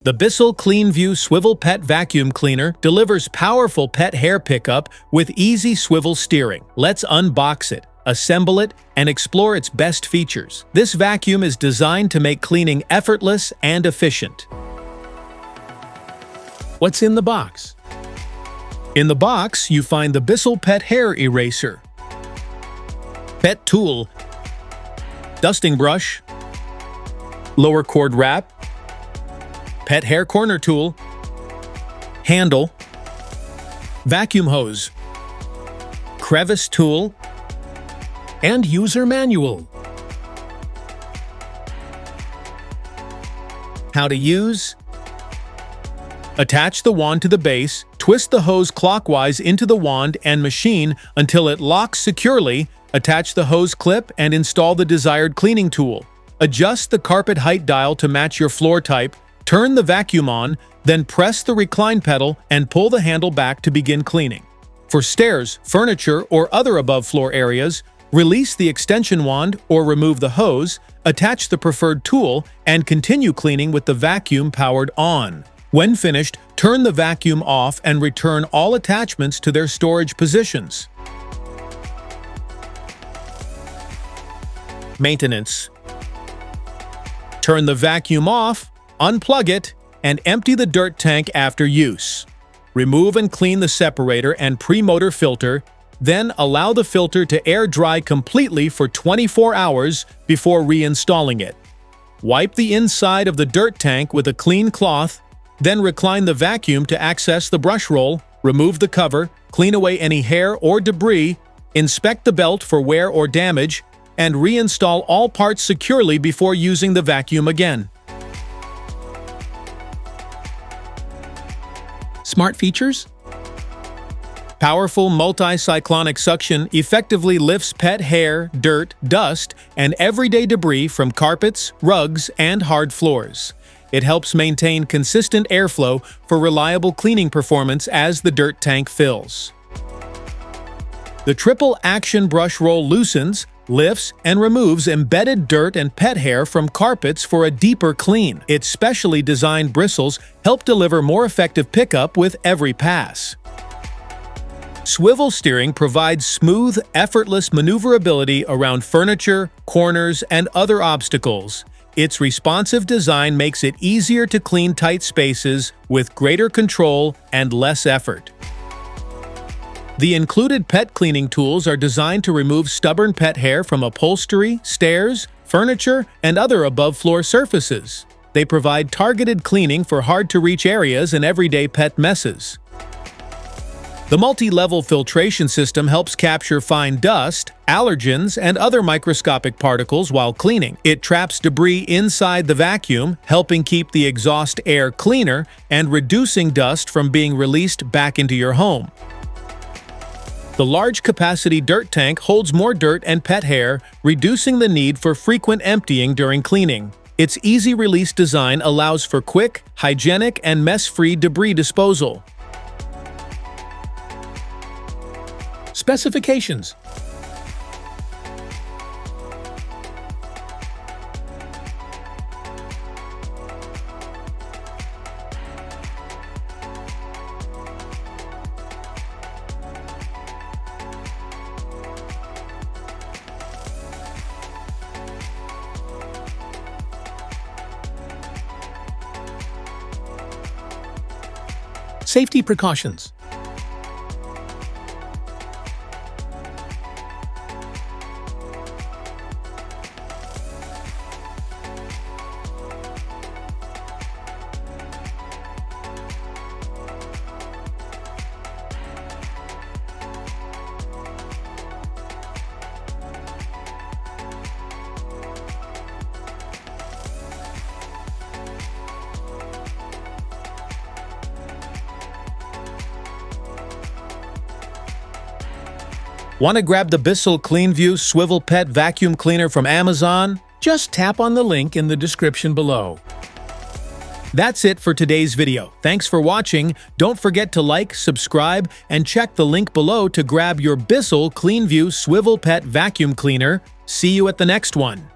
The Bissell CleanView Swivel Pet Vacuum Cleaner delivers powerful pet hair pickup with easy swivel steering. Let's unbox it, assemble it, and explore its best features. This vacuum is designed to make cleaning effortless and efficient. What's in the box? In the box, you find the Bissell Pet Hair Eraser, Pet Tool, Dusting Brush, Lower Cord Wrap, Pet Hair Corner Tool, Handle, Vacuum Hose, Crevice Tool, and User Manual. How to use? Attach the wand to the base, twist the hose clockwise into the wand and machine until it locks securely, attach the hose clip and install the desired cleaning tool. Adjust the carpet height dial to match your floor type, turn the vacuum on, then press the recline pedal and pull the handle back to begin cleaning. For stairs, furniture, or other above-floor areas, release the extension wand or remove the hose, attach the preferred tool, and continue cleaning with the vacuum powered on. When finished, turn the vacuum off and return all attachments to their storage positions. Maintenance. Turn the vacuum off, unplug it, and empty the dirt tank after use. Remove and clean the separator and pre-motor filter, then allow the filter to air dry completely for 24 hours before reinstalling it. Wipe the inside of the dirt tank with a clean cloth, then recline the vacuum to access the brush roll, remove the cover, clean away any hair or debris, inspect the belt for wear or damage, and reinstall all parts securely before using the vacuum again. Smart features? Powerful multi-cyclonic suction effectively lifts pet hair, dirt, dust, and everyday debris from carpets, rugs, and hard floors. It helps maintain consistent airflow for reliable cleaning performance as the dirt tank fills. The triple action brush roll loosens, lifts, and removes embedded dirt and pet hair from carpets for a deeper clean. Its specially designed bristles help deliver more effective pickup with every pass. Swivel steering provides smooth, effortless maneuverability around furniture, corners, and other obstacles. Its responsive design makes it easier to clean tight spaces with greater control and less effort. The included pet cleaning tools are designed to remove stubborn pet hair from upholstery, stairs, furniture, and other above-floor surfaces. They provide targeted cleaning for hard-to-reach areas and everyday pet messes. The multi-level filtration system helps capture fine dust, allergens, and other microscopic particles while cleaning. It traps debris inside the vacuum, helping keep the exhaust air cleaner and reducing dust from being released back into your home. The large-capacity dirt tank holds more dirt and pet hair, reducing the need for frequent emptying during cleaning. Its easy-release design allows for quick, hygienic, and mess-free debris disposal. Specifications. Safety precautions. Want to grab the Bissell CleanView Swivel Pet Vacuum Cleaner from Amazon? Just tap on the link in the description below. That's it for today's video. Thanks for watching. Don't forget to like, subscribe, and check the link below to grab your Bissell CleanView Swivel Pet Vacuum Cleaner. See you at the next one.